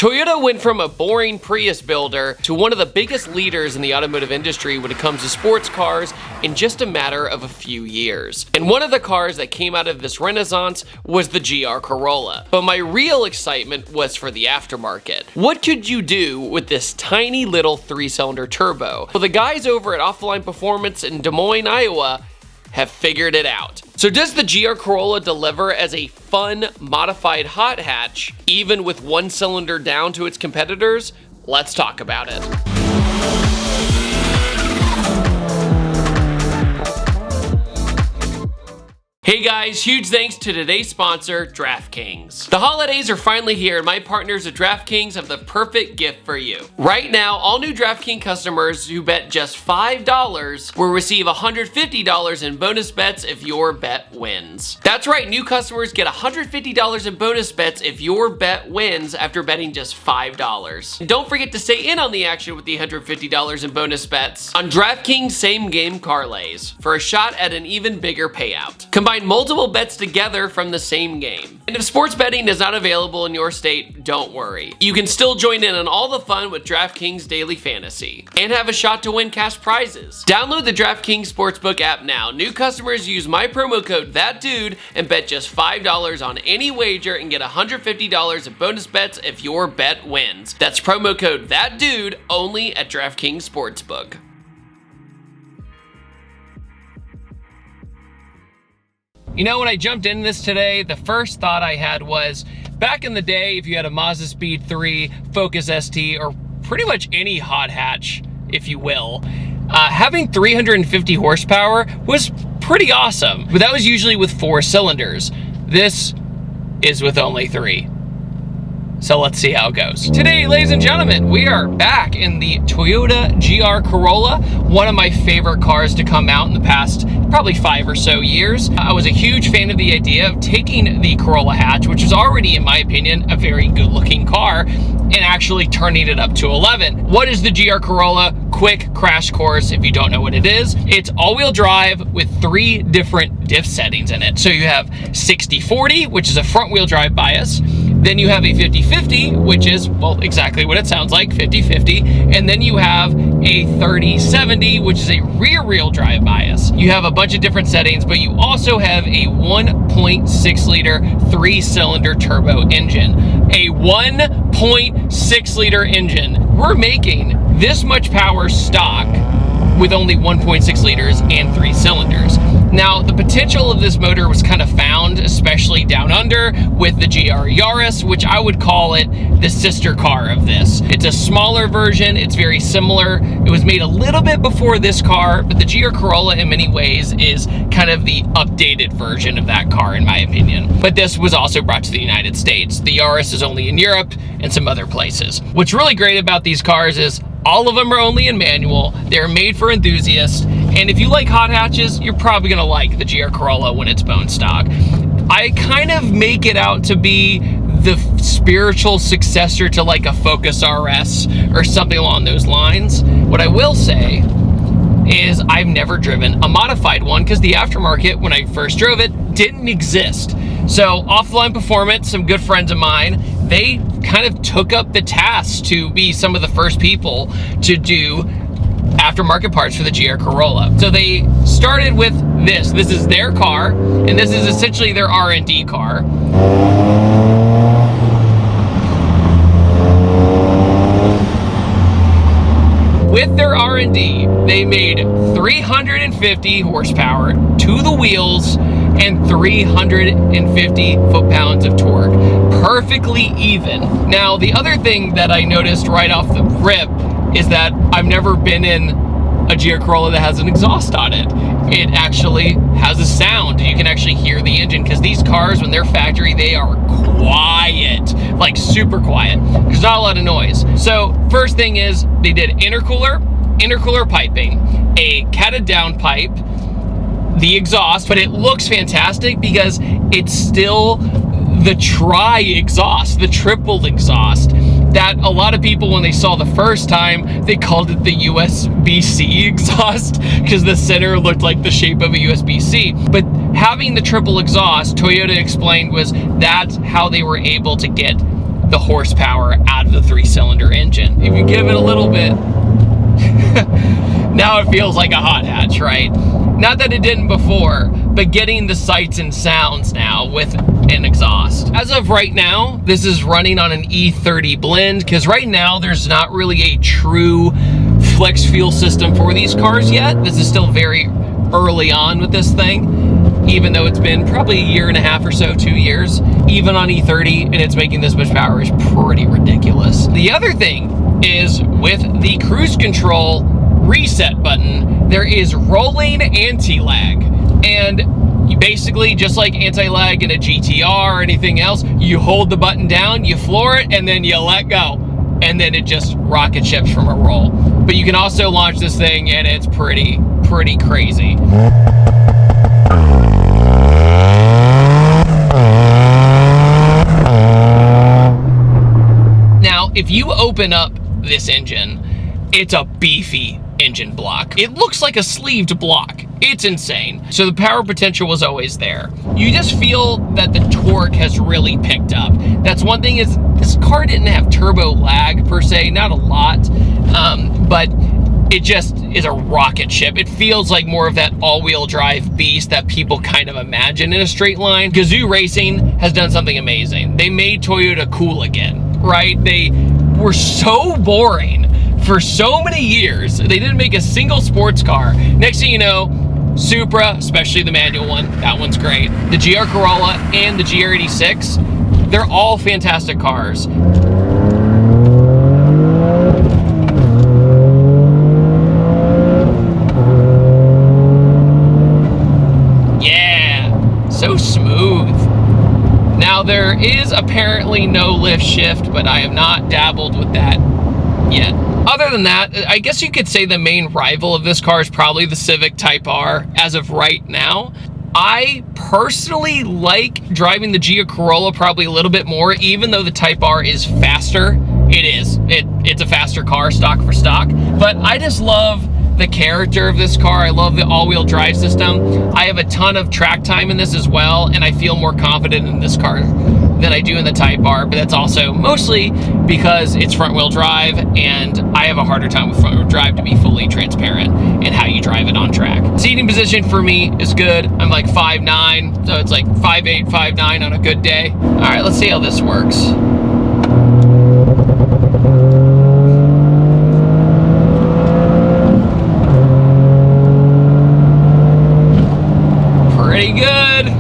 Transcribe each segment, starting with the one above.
Toyota went from a boring Prius builder to one of the biggest leaders in the automotive industry when it comes to sports cars in just a matter of a few years. And one of the cars that came out of this renaissance was the GR Corolla. But my real excitement was for the aftermarket. What could you do with this tiny little 3-cylinder turbo? Well, the guys over at Offline Performance in Des Moines, Iowa have figured it out. So does the GR Corolla deliver as a fun, modified hot hatch, even with 1 cylinder down to its competitors? Let's talk about it. Hey guys, huge thanks to today's sponsor, DraftKings. The holidays are finally here and my partners at DraftKings have the perfect gift for you. Right now, all new DraftKings customers who bet just $5 will receive $150 in bonus bets if your bet wins. That's right, new customers get $150 in bonus bets if your bet wins after betting just $5. And don't forget to stay in on the action with the $150 in bonus bets on DraftKings same game parlays for a shot at an even bigger payout. Combine multiple bets together from the same game. And if sports betting is not available in your state, don't worry. You can still join in on all the fun with DraftKings Daily Fantasy and have a shot to win cash prizes. Download the DraftKings Sportsbook app now. New customers use my promo code ThatDude and bet just $5 on any wager and get $150 in bonus bets if your bet wins. That's promo code ThatDude only at DraftKings Sportsbook. You know, when I jumped into this today, the first thought I had was, back in the day, if you had a Mazda Speed 3, Focus ST, or pretty much any hot hatch, if you will, having 350 horsepower was pretty awesome. But that was usually with 4 cylinders. This is with only 3. So let's see how it goes. Today, ladies and gentlemen, we are back in the Toyota GR Corolla, one of my favorite cars to come out in the past probably 5 or so years. I was a huge fan of the idea of taking the Corolla hatch, which is already, in my opinion, a very good looking car, and actually turning it up to 11. What is the GR Corolla? Quick crash course if you don't know what it is. It's all-wheel drive with 3 different diff settings in it. So you have 60/40, which is a front-wheel drive bias. Then you have a 50/50, which is, well, exactly what it sounds like, 50/50. And then you have a 30/70, which is a rear-wheel drive bias. You have a bunch of different settings, but you also have a 1.6 liter 3-cylinder turbo engine. A 1.6 liter engine. We're making this much power stock with only 1.6 liters and 3 cylinders. Now, the potential of this motor was kind of found, especially down under, with the GR Yaris, which I would call it the sister car of this. It's a smaller version, it's very similar. It was made a little bit before this car, but the GR Corolla in many ways is kind of the updated version of that car, in my opinion. But this was also brought to the United States. The Yaris is only in Europe and some other places. What's really great about these cars is all of them are only in manual, they're made for enthusiasts, and if you like hot hatches, you're probably gonna like the GR Corolla when it's bone stock. I kind of make it out to be the spiritual successor to like a Focus RS or something along those lines. What I will say is I've never driven a modified one because the aftermarket, when I first drove it, didn't exist. So Offline Performance, some good friends of mine, they kind of took up the task to be some of the first people to do aftermarket parts for the GR Corolla. So they started with this. This is their car, and this is essentially their R&D car. With their R&D, they made 350 horsepower to the wheels and 350 foot-pounds of torque. Perfectly even. Now, the other thing that I noticed right off the rip is that I've never been in a GR Corolla that has an exhaust on it. It actually has a sound. You can actually hear the engine, because these cars, when they're factory, they are quiet, like super quiet. There's not a lot of noise. So first thing is they did intercooler piping, a catted down pipe, the exhaust, but it looks fantastic because it's still the tri-exhaust, the triple exhaust that a lot of people, when they saw the first time, they called it the USB-C exhaust because the center looked like the shape of a USB-C. But having the triple exhaust, Toyota explained, was that's how they were able to get the horsepower out of 3-cylinder engine. If you give it a little bit, now it feels like a hot hatch, right? Not that it didn't before, but getting the sights and sounds now with an exhaust. As of right now, this is running on an E30 blend, because right now there's not really a true flex fuel system for these cars yet. This is still very early on with this thing, even though it's been probably a year and a half or so, 2 years, even on E30, and it's making this much power is pretty ridiculous. The other thing is with the cruise control reset button, there is rolling anti-lag, and you basically, just like anti-lag in a GTR or anything else, you hold the button down, you floor it, and then you let go, and then it just rocket ships from a roll. But you can also launch this thing, and it's pretty crazy. Now, if you open up this engine, it's a beefy engine block. It looks like a sleeved block. It's insane. So the power potential was always there. You just feel that the torque has really picked up. That's one thing, is this car didn't have turbo lag per se, not a lot, but it just is a rocket ship. It feels like more of that all-wheel drive beast that people kind of imagine in a straight line. Gazoo Racing has done something amazing. They made Toyota cool again, right? They were so boring for so many years. They didn't make a single sports car. Next thing you know, Supra, especially the manual one, that one's great. The GR Corolla and the GR86, they're all fantastic cars. Yeah, so smooth. Now there is apparently no lift shift, but I have not dabbled with that yet. Other than that, I guess you could say the main rival of this car is probably the Civic Type R as of right now. I personally like driving the GR Corolla probably a little bit more, even though the Type R is faster. It is. It's a faster car, stock for stock. But I just love the character of this car. I love the all-wheel drive system. I have a ton of track time in this as well, and I feel more confident in this car than I do in the Type R, but that's also mostly because it's front-wheel drive, and I have a harder time with front-wheel drive, to be fully transparent, in how you drive it on track. Seating position for me is good. I'm like 5'9", so it's like 5'8", 5'9" on a good day. All right, let's see how this works. Pretty good.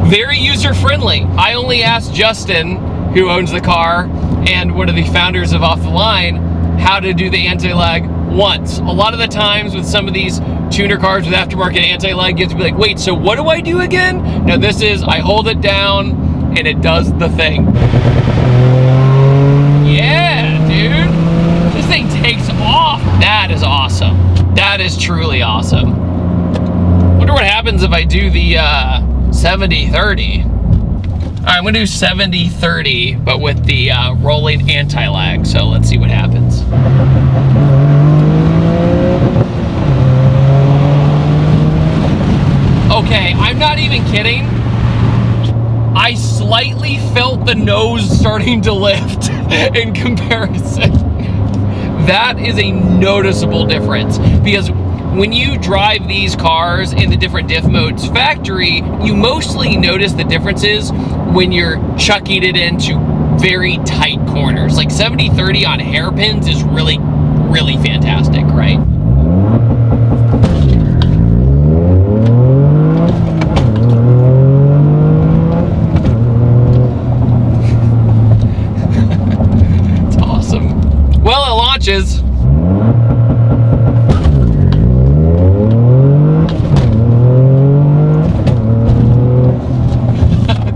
Very user-friendly. I only asked Justin, who owns the car and one of the founders of Off the Line, how to do the anti-lag once. A lot of the times with some of these tuner cars with aftermarket anti-lag, you have to be like, wait, so what do I do again? Now this is, I hold it down and it does the thing. Yeah, dude. This thing takes off. That is awesome. That is truly awesome. Wonder what happens if I do the 70-30. All right, I'm gonna do 70-30, but with the rolling anti-lag. So let's see what happens. Okay, I'm not even kidding. I slightly felt the nose starting to lift in comparison. That is a noticeable difference, because when you drive these cars in the different diff modes factory, you mostly notice the differences when you're chucking it into very tight corners. Like 70-30 on hairpins is really, really fantastic, right? It's awesome. Well, it launches.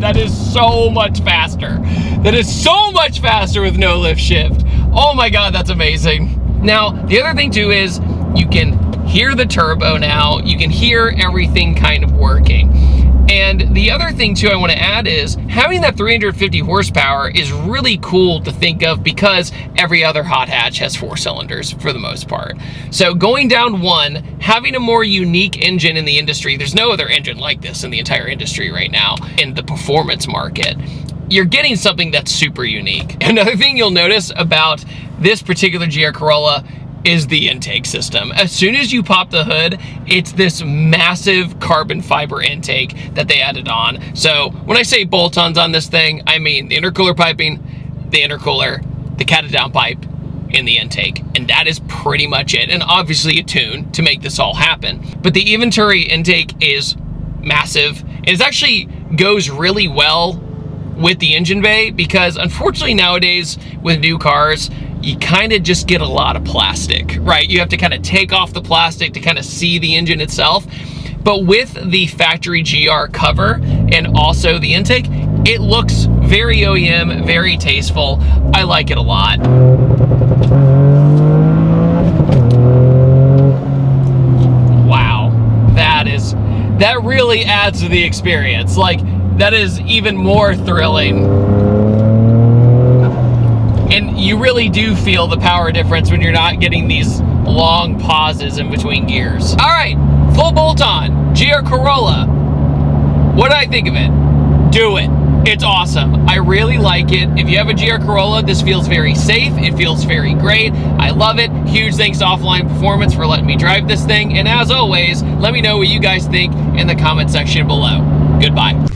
That is so much faster. That is so much faster with no lift shift. Oh my God, that's amazing. Now, the other thing too is you can hear the turbo now. You can hear everything kind of working. And the other thing too I want to add is having that 350 horsepower is really cool to think of, because every other hot hatch has 4 cylinders for the most part. So going down one, having a more unique engine in the industry, there's no other engine like this in the entire industry right now in the performance market. you're getting something that's super unique. Another thing you'll notice about this particular GR Corolla is the intake system. As soon as you pop the hood, it's this massive carbon fiber intake that they added on. So when I say bolt-ons on this thing, I mean the intercooler piping, the intercooler, the catted down pipe, in the intake, and that is pretty much it. And obviously a tune to make this all happen. But the Eventuri intake is massive. It actually goes really well with the engine bay, because unfortunately nowadays with new cars, you kind of just get a lot of plastic, right? You have to kind of take off the plastic to kind of see the engine itself. But with the factory GR cover and also the intake, it looks very OEM, very tasteful. I like it a lot. Wow, that really adds to the experience. Like, that is even more thrilling. And you really do feel the power difference when you're not getting these long pauses in between gears. All right, full bolt-on, GR Corolla. What did I think of it? Do it. It's awesome. I really like it. If you have a GR Corolla, this feels very safe. It feels very great. I love it. Huge thanks to Offline Performance for letting me drive this thing. And as always, let me know what you guys think in the comment section below. Goodbye.